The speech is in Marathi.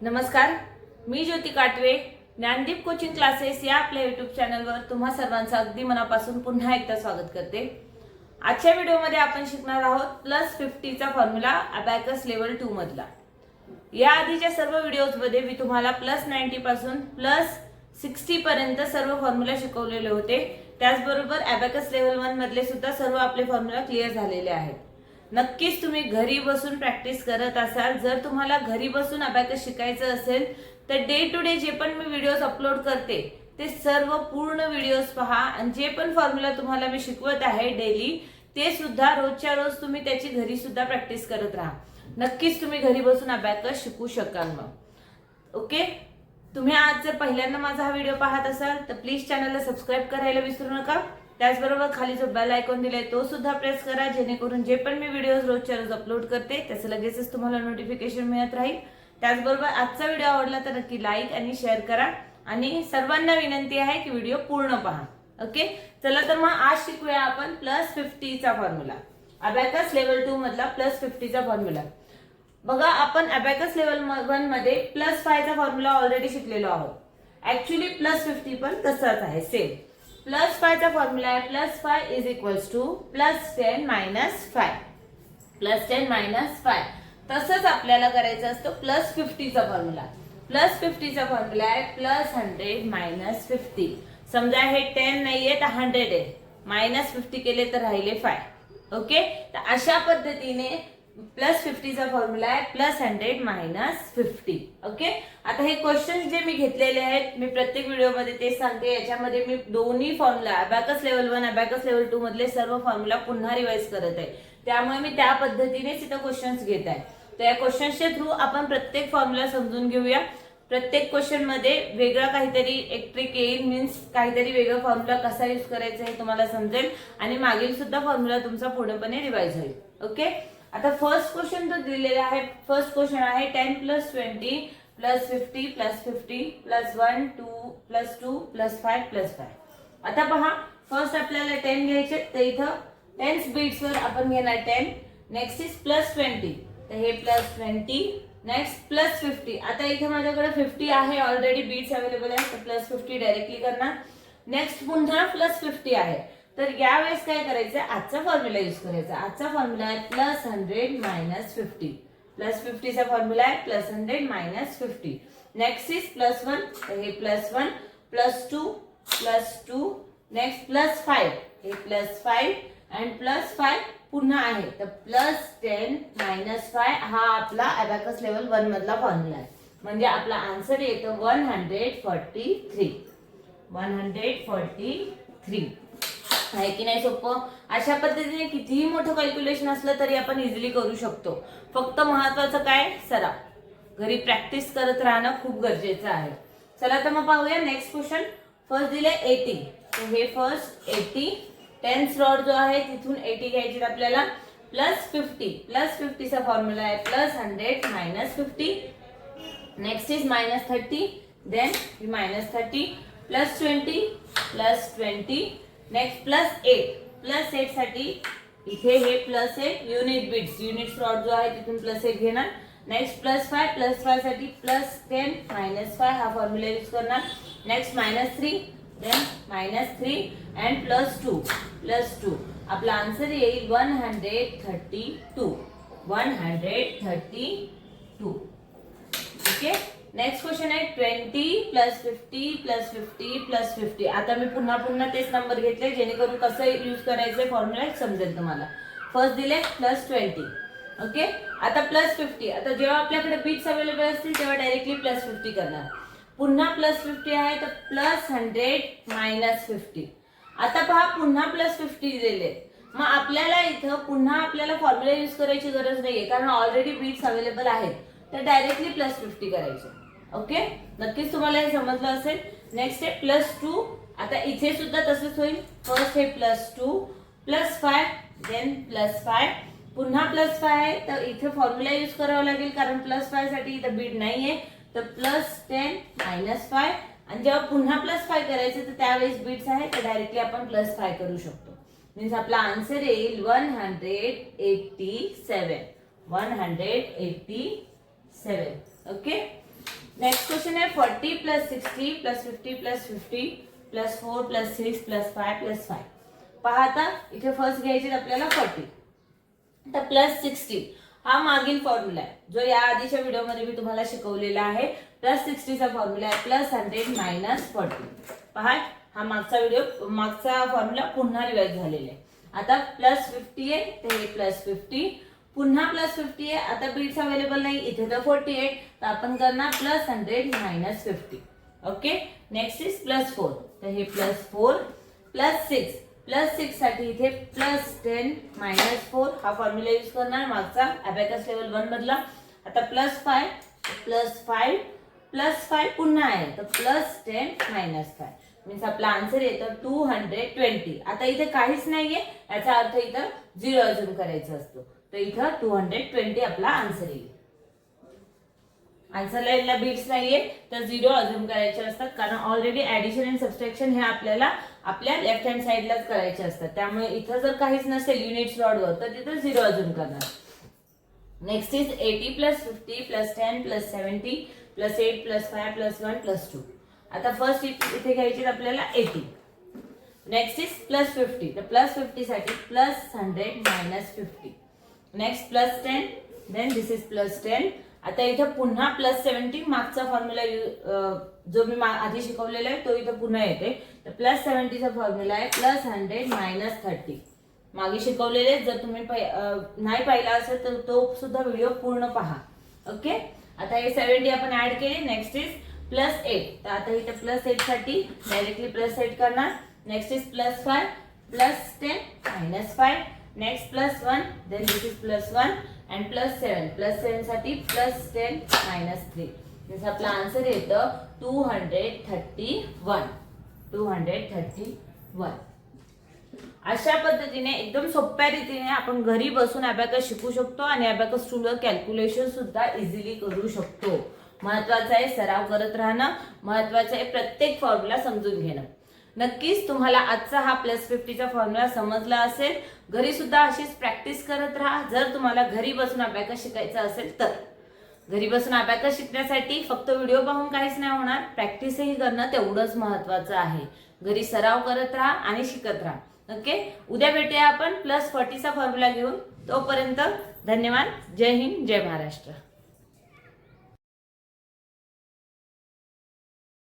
नमस्कार, मी ज्योती काटवे, ज्ञानदीप कोचिंग क्लासेस या आपल्या युट्यूब चॅनलवर तुम्हा सर्वांचं अगदी मनापासून पुन्हा एकदा स्वागत करते। आजच्या व्हिडिओमध्ये आपण शिकणार आहोत +50 चा फॉर्म्युला अबॅकस लेवल 2 मधला। या आधीच्या सर्व व्हिडिओजमध्ये मी तुम्हाला +90 पासून +60 पर्यंत सर्व फॉर्म्युला शिकवलेले होते। त्याचबरोबर अबॅकस लेवल 1 मधले सुद्धा सर्व आपले फॉर्म्युला क्लिअर झालेले आहेत। नक्कीच तुम्ही घरी बसून प्रॅक्टिस करत असाल। जर तुम्हाला घरी बसून अबॅकस शिकायचं असेल तर डे टू डे जे पण मी व्हिडिओज अपलोड करते ते सर्व पूर्ण व्हिडिओज पहा आणि जे पण फॉर्म्युला तुम्हाला मी शिकवत आहे डेली ते सुद्धा रोजच्या रोज तुम्ही त्याची घरी सुद्धा प्रॅक्टिस करत राहा। नक्कीच तुम्ही घरी बसून अबॅकस शिकू शकाल मग। ओके, तुम्ही आज जर पहिल्यांदा माझा हा व्हिडिओ पाहत असाल तर प्लीज चॅनलला सबस्क्राइब करायला विसरू नका। त्याचबरोबर खाली जो बेल आयकॉन दिलाय तो सुद्धा प्रेस करा, जेणेकरून जे पण मी व्हिडिओज रोजच्या रोज अपलोड करते त्याचं लगेचच तुम्हाला नोटिफिकेशन मिळत राहील। त्याचबरोबर आजचा व्हिडिओ आवडला तर नक्की लाईक आणि शेअर करा आणि सर्वांना विनंती आहे की व्हिडिओ पूर्ण पहा। ओके, चला तर मग आज शिकूया आपण +50 चा फॉर्म्युला, अबॅकस लेवल 2 मधला +50 चा फॉर्म्युला। बघा, आपण अबॅकस लेवल 1 मध्ये +5 चा फॉर्म्युला ऑलरेडी शिकलेलो आहोत। ऍक्च्युअली +50 पण तसाच आहे, सेम। +5 चा फॉर्म्युला आहे +5 इज इक्वल्स टू +10 - 5 +10 - 5। तसंच आपल्याला करायचं असतं +50 चा फॉर्म्युला। +50 चा फॉर्म्युला आहे +100 - 50। समजा हे 10 नाहीये तर 100 आहे, -50 केले तर राहिले 5। ओके, तर अशा पद्धतीने +50 चा फॉर्म्युला आहे +100 - 50। ओके, आता हे क्वेश्चन जे मी घेतलेले आहेत मी प्रत्येक व्हिडिओमध्ये तेच सांगते। याच्यामध्ये मी दोन्ही formula abacus level 1 abacus level 2 मधले सर्व फॉर्म्युला पुन्हा रिवाइज करत आहे, त्यामुळे मी त्या पद्धतीनेच इथं क्वेश्चन्स घेत आहे। तर या क्वेश्चन्सच्या थ्रू आपण प्रत्येक फॉर्म्युला समजून घेऊया। प्रत्येक क्वेश्चन मध्ये वेगळा काहीतरी एक ट्रिक येईल, मीन्स काहीतरी वेगळा फॉर्म्युला कसा यूज करायचा हे तुम्हाला समजेल आणि मागील सुद्धा फॉर्म्युला तुमचा पूर्णपणे रिवाइज होईल। ओके, आता फर्स्ट क्वेश्चन जो दिलेला आहे, फर्स्ट क्वेश्चन आहे 10 + 20 + 50 + 50 + 1 2 + 2 + 5 + 5। आता पहा, फर्स्ट आपल्याला 10 घ्यायचे, तर इथं 10 बीट्स वर आपण घेणार 10। नेक्स्ट इज +20, तर हे +20। नेक्स्ट +50, आता इथे माझ्याकडे 50 आहे ऑलरेडी, बीट्स अवेलेबल आहे, तर +50 डायरेक्टली करणार। नेक्स्ट पुन्हा +50 आहे, तर यावेळेस काय करायचं, आजचा फॉर्म्युला यूज करायचा। आजचा फॉर्म्युला आहे +100 - 50। +50 चा फॉर्म्युला आहे +100 - 50। नेक्स्ट इज +1, तर हे +1 +2 +2। नेक्स्ट +5, हे +5 अँड +5 पुन्हा आहे, तर +10 - 5 हा आपला अबॅकस लेवल 1 मधला फॉर्म्युला आहे। म्हणजे आपला आन्सर येतो 143। 143 आहे की नाही सोपं? अशा पद्धतीने कितीही मोठं कॅल्क्युलेशन असलं तरी आपण इझिली करू शकतो। फक्त महत्त्वाचं काय, सराव। घरी प्रॅक्टिस करत राहणं खूप गरजेचं आहे। चला तर मग पाहूया नेक्स्ट क्वेश्चन। फर्स्ट दिले 80, तर हे फर्स्ट 80 10th रॉड जो आहे तिथून 80 घ्यायची आपल्याला। +50 चा फॉर्म्युला आहे +100 - 50। Next is -30, then -30 +20 +20। नेक्स्ट +8 साठी इथे हे +8 युनिट बीट्स, युनिट्स रॉड जो आहे तिथून +8 घेणार। नेक्स्ट +5 साठी +10 - 5 हा फॉर्म्युला यूज करणार। नेक्स्ट -3, देन -3 अँड +2 आपला आन्सर येईल 132। 132। ओके, नेक्स्ट क्वेश्चन आहे 20 + 50 + 50 + 50। आता मी पुन्हा तेच नंबर घेतले जेणेकरून कसं यूज करायचं फॉर्म्युला समजेल तुम्हाला। फर्स्ट दिले +20। ओके, आता +50, आता जेव्हा आपल्याकडे बीट्स अवेलेबल असतील तेव्हा डायरेक्टली +50 करणार। पुन्हा +50 आहे तर +100 - 50। आता पहा, पुन्हा +50 दिलेले, मग आपल्याला इथं पुन्हा आपल्याला फॉर्म्युला यूज करायची गरज नाहीये कारण ऑलरेडी बीट्स अवेलेबल आहेत, तर डायरेक्टली +50 करायचे। ओके, नक्कीच तुम्हाला हे समजलं असेल। नेक्स्ट आहे +2, आता इथे सुद्धा तसंच होईल। फर्स्ट हे +2 +5, देन +5 पुन्हा +5 आहे, तर इथे फॉर्म्युला यूज करावा लागेल कारण +5 साठी इथं बीट नाहीये, तर +10 - 5। आणि जेव्हा पुन्हा +5 करायचं तर त्यावेळेस बीट्स आहे, तर डायरेक्टली आपण +5 करू शकतो। मीन्स आपला आन्सर येईल 187। 187। ओके, नेक्स्ट क्वेश्चन है 40 plus 60 plus 50 plus 50 plus 4 plus 6 plus 5 plus 5. पहा आता इथे फर्स्ट घ्यायचे आपल्याला 40. तर प्लस 60 हा मागील फॉर्म्युला आहे जो या आधीच्या व्हिडिओमध्ये मी तुम्हाला शिकवलेला आहे. प्लस 60 चा फॉर्म्युला आहे प्लस 100 मायनस 40. पहा हा मागचा फॉर्म्युला पुन्हा रिवाइज झालेला आहे. आता प्लस 50 आहे तर हे प्लस 50 पुन्हा प्लस 50 आहे. आता बीट्स अवेलेबल नाही इथे तर 48 तर आपण करणार plus 100 minus 50. Okay. Next is plus 4 तर हे प्लस 4 प्लस 6 प्लस 6 साठी इथे प्लस 10 मायनस 4 हा फॉर्म्युला यूज करणार मागचा अबॅकस लेवल 1 मधला. आता प्लस 5 प्लस 5 पुन्हा आहे तर प्लस 10 मायनस 5 मीन्स आपला आन्सर येतं 220. आता इथे काहीच नाहीये याचा अर्थ इथं 0 अजून करायचा असतो तर इथं 220 आपला आन्सर येईल. आन्सर लाईनला बीट्स नाहीये तर 0 अजून करायचे असतात कारण ऑलरेडी ऍडिशन अँड सबट्रॅक्शन हे आपल्याला आपल्या लेफ्ट हँड साइडलाच करायचे असतात. त्यामुळे इथं जर काहीच नसेल युनिट्स रॉडवर तर तिथं 0 अजून करणार. Next is 80 plus 50 plus 10 plus 70 plus 8 plus 5 plus 1 plus 2. आता फर्स्ट इथे घ्यायचे आपल्याला 80. नेक्स्ट इज प्लस 50 तर प्लस 50 साठी plus 100 minus 50. Next plus 10 then this is plus 10. आता इथं पुन्हा प्लस 70 मागचा फॉर्म्युला जो मी आधी शिकवलेला आहे तो इथं पुन्हा येते. तर प्लस 70 चा फॉर्म्युला आहे प्लस 100 मायनस 30. मागे शिकवलेले जर तुम्ही नाही पाहिला असेल तर तो सुद्धा व्हिडिओ पूर्ण पहा. ओके. आता हे 70 आपण ऍड केले. नेक्स्ट इज प्लस 8 तर आता इथं प्लस 8 साठी डायरेक्टली प्लस 8 करणार. Next is plus 5 plus 10 minus 5. Next plus 1 then this is plus 1 and plus 7 साठी प्लस 10 मायनस 3. जसं आपला आन्सर येतं 231. अशा पद्धतीने एकदम सोप्या रीतीने आपण घरी बसून अबॅकस शिकू शकतो आणि अबॅकस टूलवर कॅल्क्युलेशन सुद्धा इझिली करू शकतो. महत्वाचं आहे सराव करत राहणं. महत्वाचं आहे प्रत्येक फॉर्म्युला समजून घेणं. नक्कीच तुम्हाला आजचा हा प्लस 50 चा फॉर्म्युला समजला असेल. घरी सुद्धा अशीच प्रॅक्टिस करत राहा. जर तुम्हाला घरी बसून अबॅकस शिकायचं असेल तर घरी बसून अबॅकस शिकण्यासाठी फक्त व्हिडिओ पाहून काहीच नाही होणार. प्रॅक्टिसही करणं तेवढंच महत्वाचं आहे. घरी सराव करत राहा आणि शिकत राहा. ओके. उद्या भेटूया आपण प्लस 40 चा फॉर्म्युला घेऊन. तोपर्यंत धन्यवाद. जय हिंद जय महाराष्ट्र.